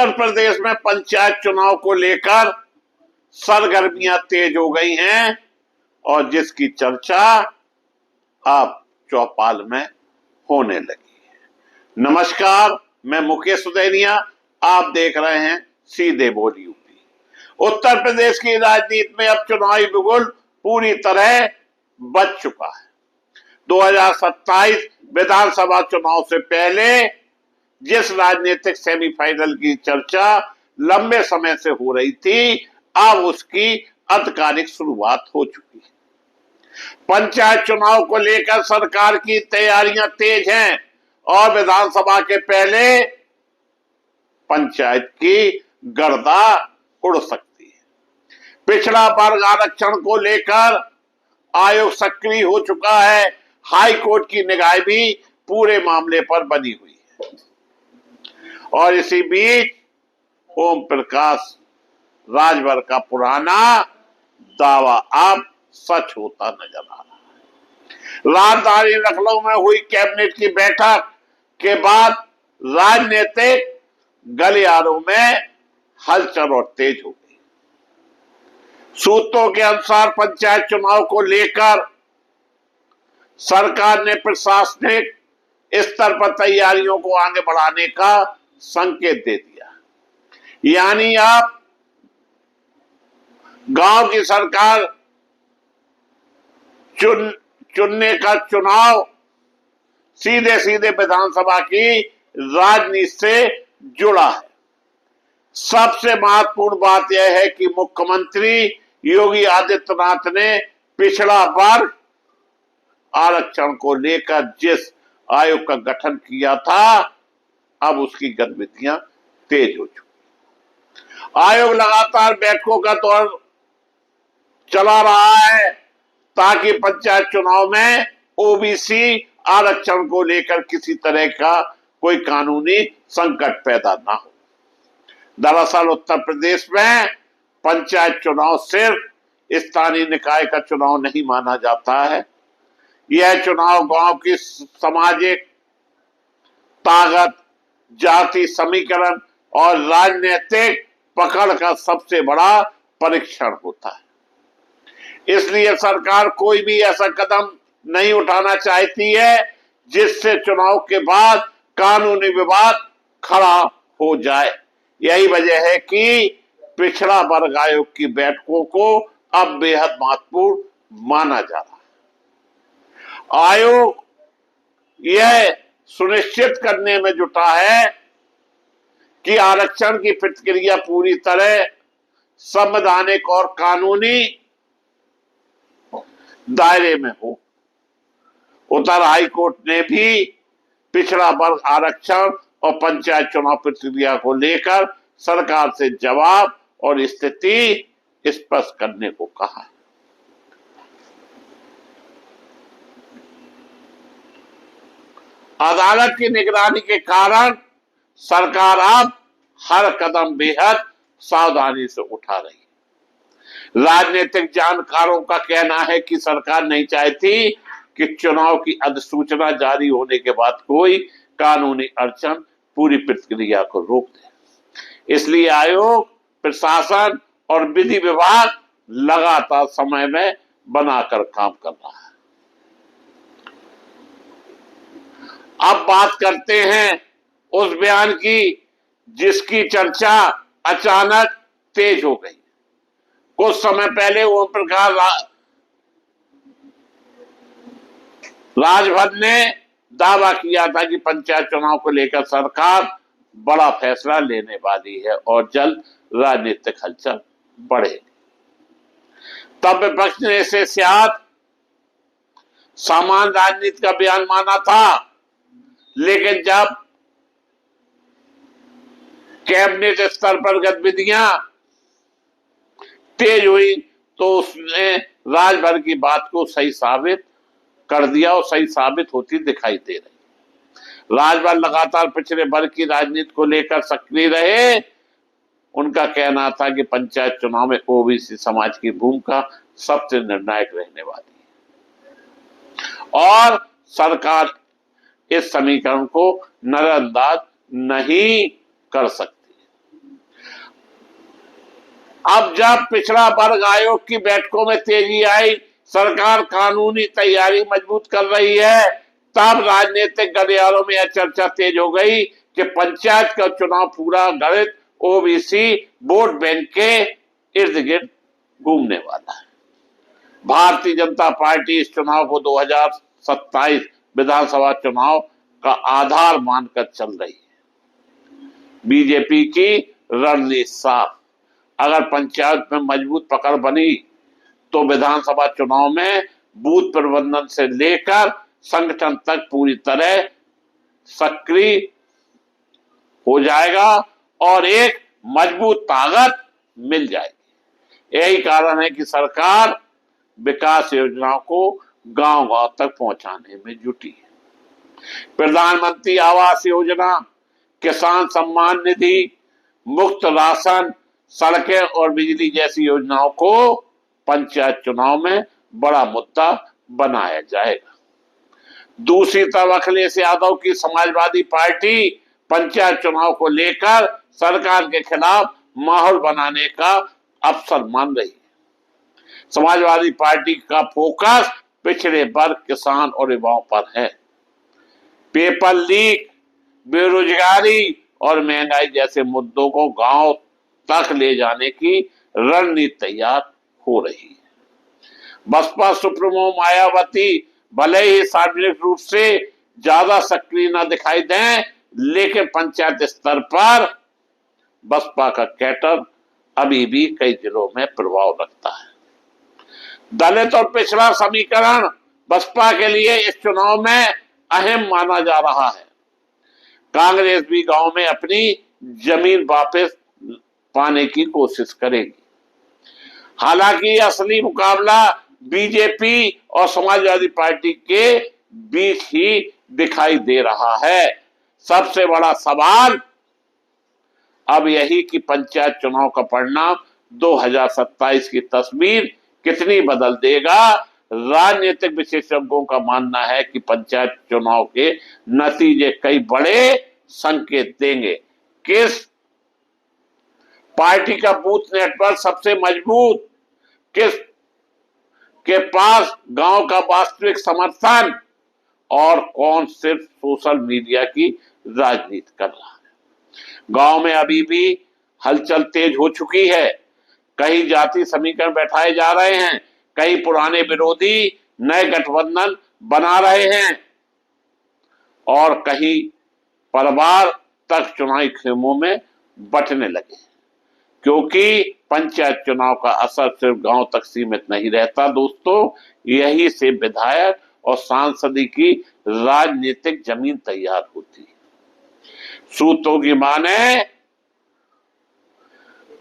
उत्तर प्रदेश में पंचायत चुनाव को लेकर सरगर्मियां तेज हो गई हैं और जिसकी चर्चा अब चौपाल में होने लगी है। नमस्कार, मैं मुकेश सुदैनिया, आप देख रहे हैं सीधे बोल यूपी। उत्तर प्रदेश की राजनीति में अब चुनावी बिगुल पूरी तरह बच चुका है। 2027 विधानसभा चुनाव से पहले जिस राजनीतिक सेमीफाइनल की चर्चा लंबे समय से हो रही थी, अब उसकी आधिकारिक शुरुआत हो चुकी है। पंचायत चुनाव को लेकर सरकार की तैयारियां तेज हैं और विधानसभा के पहले पंचायत की गर्दा उड़ सकती है। पिछड़ा वर्ग आरक्षण को लेकर आयोग सक्रिय हो चुका है। हाई कोर्ट की निगाह भी पूरे मामले पर बनी हुई है और इसी बीच ओम प्रकाश राजभर का पुराना दावा अब सच होता नजर आ रहा है। राजधानी लखनऊ में हुई कैबिनेट की बैठक के बाद राजनीतिक गलियारों में हलचल और तेज हो गई। सूत्रों के अनुसार पंचायत चुनाव को लेकर सरकार ने प्रशासनिक स्तर पर तैयारियों को आगे बढ़ाने का संकेत दे दिया। यानी अब गांव की सरकार चुनने का चुनाव सीधे सीधे विधानसभा की राजनीति से जुड़ा है। सबसे महत्वपूर्ण बात यह है कि मुख्यमंत्री योगी आदित्यनाथ ने पिछड़ा वर्ग आरक्षण को लेकर जिस आयोग का गठन किया था, अब उसकी गतिविधियां तेज हो चुकी। आयोग लगातार बैठकों का दौर चला रहा है ताकि पंचायत चुनाव में ओबीसी आरक्षण को लेकर किसी तरह का कोई कानूनी संकट पैदा ना हो। दरअसल उत्तर प्रदेश में पंचायत चुनाव सिर्फ स्थानीय निकाय का चुनाव नहीं माना जाता है। यह चुनाव गांव की सामाजिक ताकत, जाति समीकरण और राजनीतिक पकड़ का सबसे बड़ा परीक्षण होता है। इसलिए सरकार कोई भी ऐसा कदम नहीं उठाना चाहती है जिससे चुनाव के बाद कानूनी विवाद खड़ा हो जाए। यही वजह है कि पिछड़ा वर्ग आयोग की बैठकों को अब बेहद महत्वपूर्ण माना जा रहा है। आयोग यह सुनिश्चित करने में जुटा है कि आरक्षण की प्रक्रिया पूरी तरह संवैधानिक और कानूनी दायरे में हो। उत्तर हाई कोर्ट ने भी पिछड़ा वर्ग आरक्षण और पंचायत चुनाव प्रक्रिया को लेकर सरकार से जवाब और स्थिति स्पष्ट करने को कहा है। अदालत की निगरानी के कारण सरकार अब हर कदम बेहद सावधानी से उठा रही है। राजनीतिक जानकारों का कहना है कि सरकार नहीं चाहती कि चुनाव की अधिसूचना जारी होने के बाद कोई कानूनी अड़चन पूरी प्रक्रिया को रोक दे। इसलिए आयोग, प्रशासन और विधि विभाग लगातार समय में बनाकर काम कर रहा है। अब बात करते हैं उस बयान की जिसकी चर्चा अचानक तेज हो गई। कुछ समय पहले ओम प्रकाश राजभर ने दावा किया था कि पंचायत चुनाव को लेकर सरकार बड़ा फैसला लेने वाली है और जल्द राजनीतिक हलचल बढ़ेगी। तब विपक्ष ने इसे शायद सामान्य राजनीति का बयान माना था, लेकिन जब कैबिनेट स्तर पर गतिविधियां तेज हुई तो उसने राजभर की बात को सही साबित कर दिया और सही साबित होती दिखाई दे रही। राजभर लगातार पिछड़े वर्ग की राजनीति को लेकर सक्रिय रहे। उनका कहना था कि पंचायत चुनाव में ओबीसी समाज की भूमिका सबसे निर्णायक रहने वाली है और सरकार इस समीकरण को नजरअंदाज नहीं कर सकती। अब जब पिछड़ा वर्ग आयोग की बैठकों में तेजी आई, सरकार कानूनी तैयारी मजबूत कर रही है, तब राजनीतिक गलियारों में यह चर्चा तेज हो गई कि पंचायत का चुनाव पूरा गणित ओबीसी वोट बैंक के इर्द गिर्द घूमने वाला है। भारतीय जनता पार्टी इस चुनाव को 2027 विधानसभा चुनाव का आधार मानकर चल रही है। बीजेपी की रणनीति साफ, अगर पंचायत में मजबूत पकड़ बनी तो विधानसभा चुनाव में बूथ प्रबंधन से लेकर संगठन तक पूरी तरह सक्रिय हो जाएगा और एक मजबूत ताकत मिल जाएगी। यही कारण है कि सरकार विकास योजनाओं को गांव-गांव तक पहुंचाने में जुटी है। प्रधानमंत्री आवास योजना, किसान सम्मान निधि, मुफ्त राशन, सड़कें और बिजली जैसी योजनाओं को पंचायत चुनाव में बड़ा मुद्दा बनाया जाएगा। दूसरी तरफ अखिलेश यादव की समाजवादी पार्टी पंचायत चुनाव को लेकर सरकार के खिलाफ माहौल बनाने का अवसर मान रही है। समाजवादी पार्टी का फोकस पिछड़े वर्ग, किसान और युवाओं पर है। पेपर लीक, बेरोजगारी और महंगाई जैसे मुद्दों को गांव तक ले जाने की रणनीति तैयार हो रही है। बसपा सुप्रीमो मायावती भले ही सार्वजनिक रूप से ज्यादा सक्रिय न दिखाई दें, लेकिन पंचायत स्तर पर बसपा का कैडर अभी भी कई जिलों में प्रभाव रखता है। दलित और पिछड़ा समीकरण बसपा के लिए इस चुनाव में अहम माना जा रहा है। कांग्रेस भी गांव में अपनी जमीन वापस पाने की कोशिश करेगी। हालांकि असली मुकाबला बीजेपी और समाजवादी पार्टी के बीच ही दिखाई दे रहा है। सबसे बड़ा सवाल अब यही कि पंचायत चुनाव का परिणाम 2027 की तस्वीर कितनी बदल देगा। राजनीतिक विशेषज्ञों का मानना है कि पंचायत चुनाव के नतीजे कई बड़े संकेत देंगे। किस पार्टी का बूथ नेटवर्क सबसे मजबूत, किस के पास गांव का वास्तविक समर्थन और कौन सिर्फ सोशल मीडिया की राजनीति कर रहा है। गांव में अभी भी हलचल तेज हो चुकी है। कई जाति समीकरण बैठाए जा रहे हैं, कई पुराने विरोधी नए गठबंधन बना रहे हैं और कहीं परिवार तक चुनावी खेमों में बंटने लगे, क्योंकि पंचायत चुनाव का असर सिर्फ गांव तक सीमित नहीं रहता दोस्तों। यही से विधायक और सांसदी की राजनीतिक जमीन तैयार होती है। सूत्रों की माने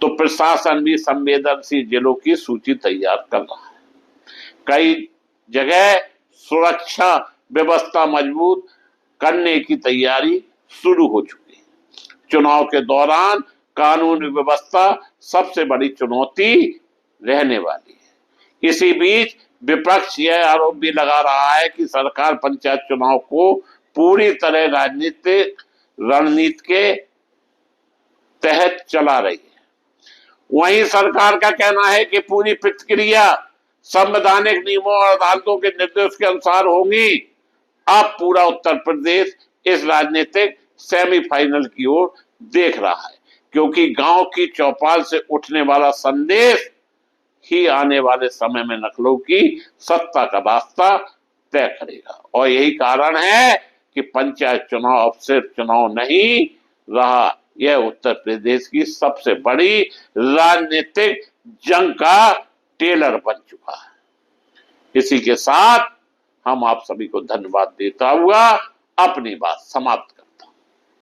तो प्रशासन भी संवेदनशील जिलों की सूची तैयार कर रहा है। कई जगह सुरक्षा व्यवस्था मजबूत करने की तैयारी शुरू हो चुकी है। चुनाव के दौरान कानून व्यवस्था सबसे बड़ी चुनौती रहने वाली है। इसी बीच विपक्ष यह आरोप भी लगा रहा है कि सरकार पंचायत चुनाव को पूरी तरह राजनीतिक रणनीति के तहत चला रही है। वहीं सरकार का कहना है कि पूरी प्रक्रिया संवैधानिक नियमों और अदालतों के निर्देश के अनुसार होगी। अब पूरा उत्तर प्रदेश इस राजनीतिक सेमीफाइनल की ओर देख रहा है, क्योंकि गांव की चौपाल से उठने वाला संदेश ही आने वाले समय में नकलों की सत्ता का रास्ता तय करेगा। और यही कारण है कि पंचायत चुनाव अब सिर्फ चुनाव नहीं रहा, यह उत्तर प्रदेश की सबसे बड़ी राजनीतिक जंग का टेलर बन चुका है। इसी के साथ हम आप सभी को धन्यवाद देता हुआ अपनी बात समाप्त